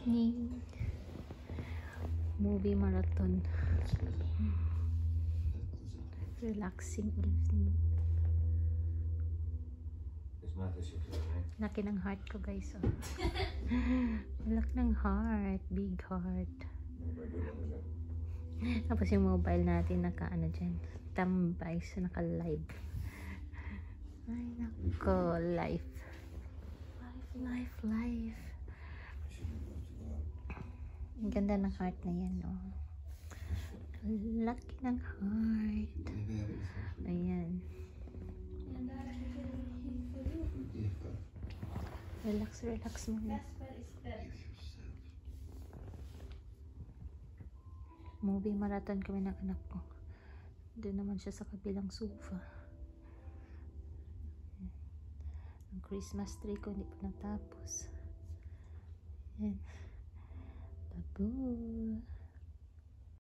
evening. Movie marathon. Relaxing evening. Laki ng heart ko, guys. Oh. Laki ng heart. Big heart. Tapos yung mobile natin naka-ano dyan. Tambay sa naka-live. Ay, nako. Life. Life. Ang ganda ng heart na yan, oh. Laki ng heart. Ayan. Relax muna. Movie marathon kami ng anak ko. Doon naman siya sa kabilang sofa. Ang Christmas tree ko hindi pa natapos. Ayan. Babu.